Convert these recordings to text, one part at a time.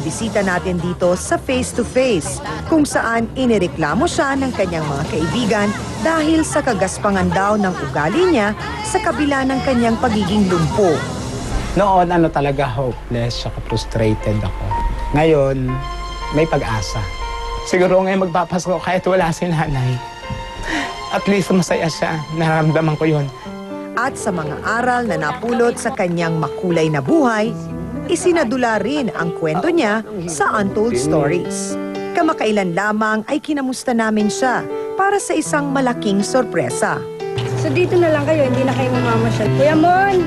pagbisita natin dito sa Face to Face, kung saan inireklamo siya ng kanyang mga kaibigan dahil sa kagaspangan daw ng ugali niya sa kabila ng kanyang pagiging lumpo. Noon, talaga hopeless, saka frustrated ako. Ngayon, may pag-asa. Siguro ngayon magpapasko kahit wala si nanay. At least masaya siya. Nararamdaman ko yun. At sa mga aral na napulot sa kanyang makulay na buhay, isinadula rin ang kwento niya sa Untold Stories. Kamakailan lamang ay kinamusta namin siya para sa isang malaking sorpresa. So dito na lang kayo, hindi na kayo mamamasyal. Kuya Mon!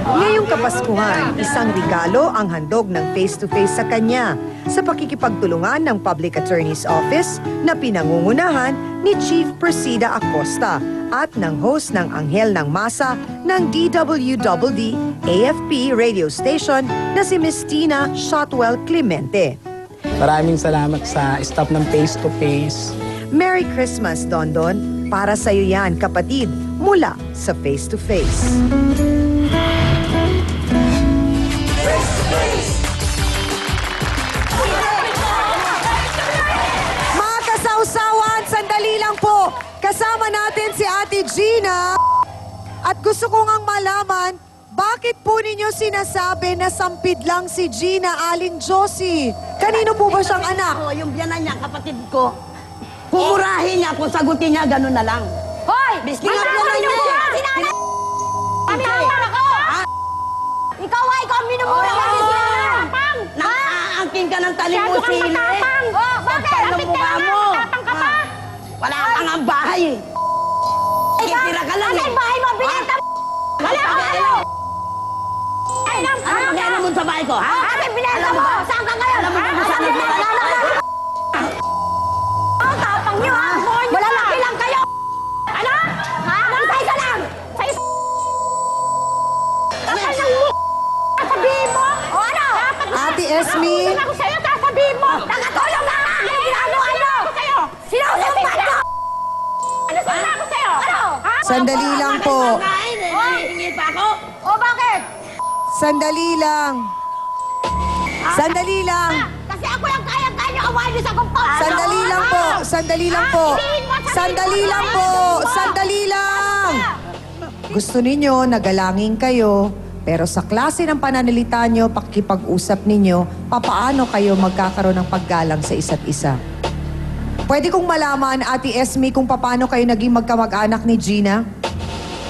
Ngayong Kapaskuhan, isang regalo ang handog ng Face to Face sa kanya sa pakikipagtulungan ng Public Attorney's Office na pinangungunahan ni Chief Persida Acosta at ng host ng Anghel ng Masa ng DWWD AFP radio station na si Miss Tina Shotwell Clemente. Maraming salamat sa staff ng Face to Face. Merry Christmas, Dondon. Para sa'yo yan, kapatid, mula sa Face to Face. Mga kasawsawan, sandali lang po. Kasama natin si Ate Gina. At gusto ko ngang malaman, bakit po ninyo sinasabi na sampid lang si Gina Aling Josie? Kanino po ba siyang anak? Ako, yung biyanan niya, kapatid ko. Kumurahin niya, kung sagutin niya, ganun na lang. Hoy! Biski nga biyanan niya eh. Minamura ako! Ikaw ang minumura ko si Sinapang! Naaangkin ka ng talimusili eh. Oh, bakit? Ang ng mukha mo. Wala kang ang bahay eh. Titira ka lang eh. Ang bahay mo, binenta mo! Wala ka ano! Ano pag-alam mo sa bahay ko, ha? Ano binenta mo? Saan ka ngayon? Alam mo kung saan ang bahay ko? Ang tapang niyo, ha? Wala laki lang kayo! Ano? Ha? Isa-isa lang! Sa-isa! Kapal ng mukha! Sasabihin mo? O ano? Ate Esme. Ako sa'yo, sasabihin mo! Nakatulong na nga! Ano ginagawa niyo? Sinusumpat ko! Ano sila ako sa'yo? Ano? Ha? Sandali lang po. Kain eh, nahihingi pa ako. O bakit? Sandali lang. Sandali lang. Kasi ako lang kaya-kaya niyo awayin niyo sa compound! Sandali lang po. Sandali lang po. Sandali lang po. Sandali lang. Gusto ninyo, nagalangin kayo. Pero sa klase ng pananalita nyo, pakikipag-usap ninyo, papaano kayo magkakaroon ng paggalang sa isa't isa? Pwede kong malaman, Ate Esme, kung paano kayo naging magkamag-anak ni Gina?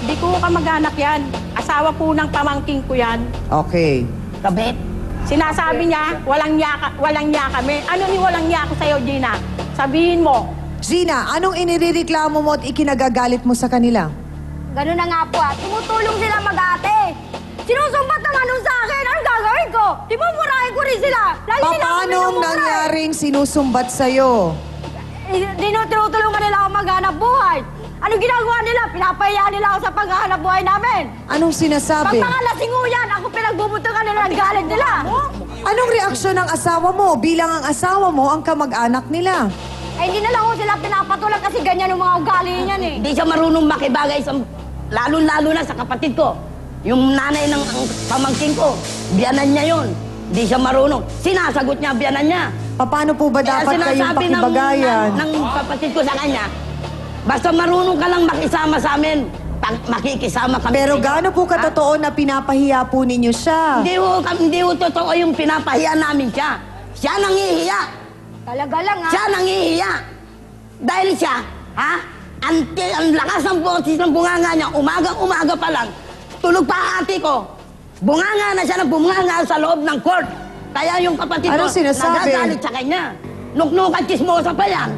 Hindi ko kamag-anak yan. Asawa po ng pamangking ko yan. Okay. Kabit. Sinasabi niya, walang niya kami. Ano ni walang niya ako sa'yo, Gina? Sabihin mo. Gina, anong inireklamo mo at ikinagagalit mo sa kanila? Ganun na nga po tumutulong sila mag-ate. Sinusumbat naman nun sa akin. Anong gagawin ko? Timumurahin ko rin sila. Lagi sila ako Paano minumura nangyaring sinusumbat sa'yo? Tinutulungan nila ako maghanap buhay. Anong ginagawa nila? Pinapahiya nila ako sa paghahanap buhay namin. Anong Pag sinasabi? mga lasinguyan, ako pinagbubuntungan nila ng galit nila. Anong reaksyon ng asawa mo bilang ang asawa mo ang kamag-anak nila? Ay, hindi na lang ako sila pinapatulan kasi ganyan yung mga ugali niyan eh. Hindi siya marunong makibagay sa... Lalo-lalo na sa kapatid ko. Yung nanay ng pamangking ko, biyanan niya yun. Hindi siya marunong. Sinasagot niya, biyanan niya. Paano po ba Kaya dapat kayong sinasabi pakibagayan? ng kapatid ko sa kanya, basta marunong ka lang makisama sa amin, makikisama kami. Pero sa inyo. gaano po katotoo na pinapahiya po ninyo siya? Hindi ho totoo yung pinapahiya namin siya. Siya nangihiya. Talaga lang ha. Siya nangihiya. Dahil siya, ha? Ang lakas ng boses ng bunganga niya, umaga pa lang, tulog pa ang ate ko. Bunganga na siya ng bunganga sa loob ng court. Kaya yung kapatid Anong ko, sinasabi? nagagalit sa kanya. Nuknukan chismosa pa yan.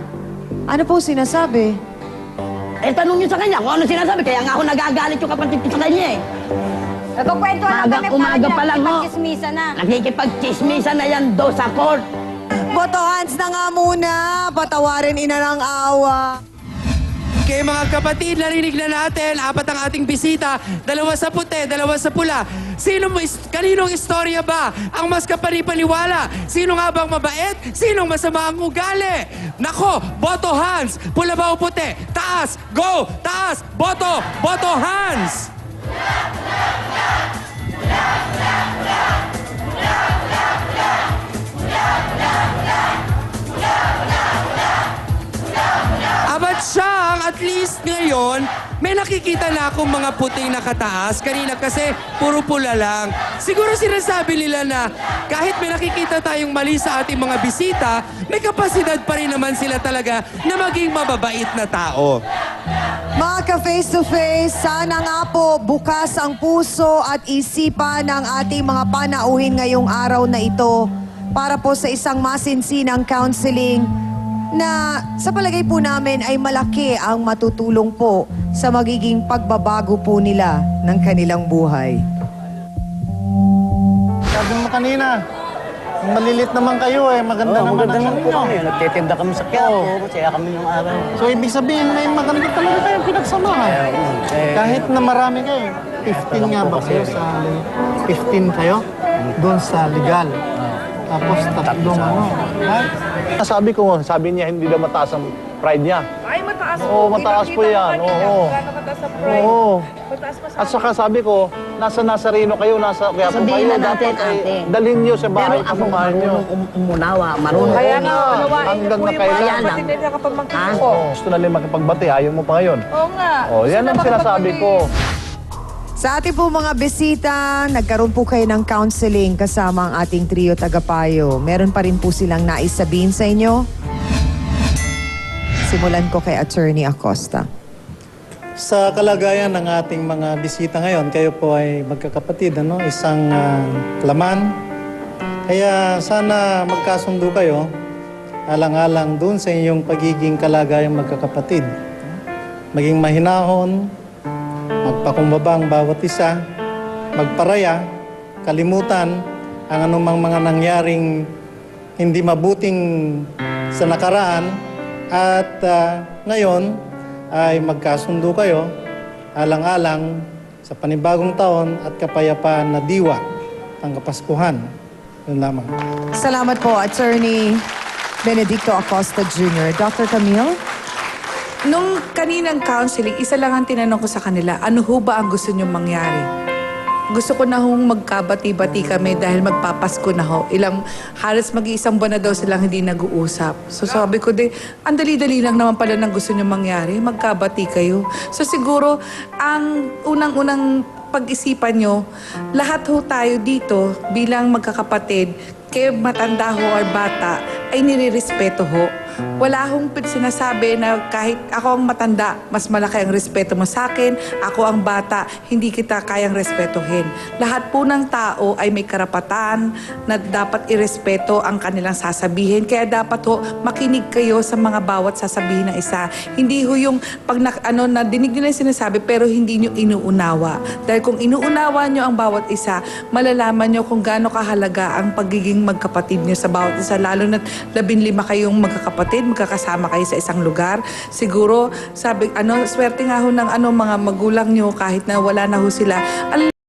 Ano po sinasabi? Eh, tanong niyo sa kanya kung ano sinasabi. Kaya nga ako nagagalit yung kapatid ko sa kanya eh. Nagkukwentuhan lang kami Umaga pa lang, ho. Nakikipagchismisa na. Nakikipag-chismisa na yan do sa court. Boto hands na nga muna. Patawarin ina ng awa. Okay mga kapatid, narinig na natin, apat ang ating bisita, dalawa sa puti, dalawa sa pula. Kaninong istorya ba ang mas kapanipaniwala? Sino nga bang mabait? Sinong masama ang ugali? Nako, boto hands, pula ba o puti? Taas, go, taas, boto, boto hands! Bula, bula, bula. Bula, bula, bula. May nakikita na akong mga puting nakataas. Kanina kasi puro pula lang. Siguro sinasabi nila na kahit may nakikita tayong mali sa ating mga bisita, may kapasidad pa rin naman sila talaga na maging mababait na tao. Mga ka-face-to-face, sana nga po bukas ang puso at isipan ng ating mga panauhin ngayong araw na ito para po sa isang masinsinang counseling na sa palagay po namin ay malaki ang matutulong po sa magiging pagbabago po nila ng kanilang buhay. Sabi mo kanina, malilit naman kayo eh. Maganda naman ang po inyo. kami. Nagtitinda kami sa Quiapo. Masaya kami ng araw. So, ibig sabihin, may maganda talaga kayong pinagsamahan. Kahit na marami kayo. 15 nga ba kayo sa... 15 kayo? Doon sa legal. Tapos tatlong ano. Ha? Sabi niya hindi daw mataas ang pride niya. Ay, mataas po. Oo, mataas po yan. Oo. Oo. At saka sabi ko, nasa Nazareno kayo, nasa kaya po Sabihin kayo. na natin, Dapat ay ate. dalhin niyo sa Pero bahay ako pamamahan niyo. marunong umunawa, marunong. Kaya nga, hanggang na kailan. Kaya lang. Ha? Gusto na rin makipagbati, ayaw mo pa ngayon. Oo nga. Oh, yan ang sinasabi ko. Sa ating po mga bisita, nagkaroon po kayo ng counseling kasama ang ating trio tagapayo. Meron pa rin po silang nais sabihin sa inyo? Simulan ko kay Attorney Acosta. Sa kalagayan ng ating mga bisita ngayon, kayo po ay magkakapatid, ano? Isang laman. Kaya sana magkasundo kayo, alang-alang dun sa inyong pagiging kalagayang magkakapatid. Maging mahinahon, magpakumbaba ang bawat isa, magparaya, kalimutan ang anumang mga nangyaring hindi mabuting sa nakaraan at ngayon ay magkasundo kayo alang-alang sa panibagong taon at kapayapaan na diwa ang Kapaskuhan. Yun lamang. Salamat po, Attorney Benedicto Acosta Jr. Dr. Camille? Nung kaninang counseling, isa lang ang tinanong ko sa kanila, ano ho ba ang gusto niyong mangyari? Gusto ko na hong magkabati-bati kami dahil magpapasko na ho. Halos mag-iisang buwan na daw silang hindi nag-uusap. So sabi ko din, ang dali-dali lang naman pala ng gusto niyong mangyari, magkabati kayo. So siguro, ang unang-unang pag-isipan nyo, lahat ho tayo dito bilang magkakapatid, kayo matanda ho or bata, ay nire-respeto ho. Wala akong sinasabi na kahit ako ang matanda, mas malaki ang respeto mo sa akin, ako ang bata, hindi kita kayang respetuhin. Lahat po ng tao ay may karapatan na dapat irespeto ang kanilang sasabihin. Kaya dapat ho, makinig kayo sa mga bawat sasabihin ng isa. Hindi ho yung pag nadinig nyo na yung sinasabi pero hindi nyo inuunawa. Dahil kung inuunawa nyo ang bawat isa, malalaman nyo kung gaano kahalaga ang pagiging magkapatid nyo sa bawat isa. Lalo na 15 kayong magkakapatid, magkakasama kayo sa isang lugar. Siguro, swerte nga ho ng mga magulang nyo kahit na wala na ho sila.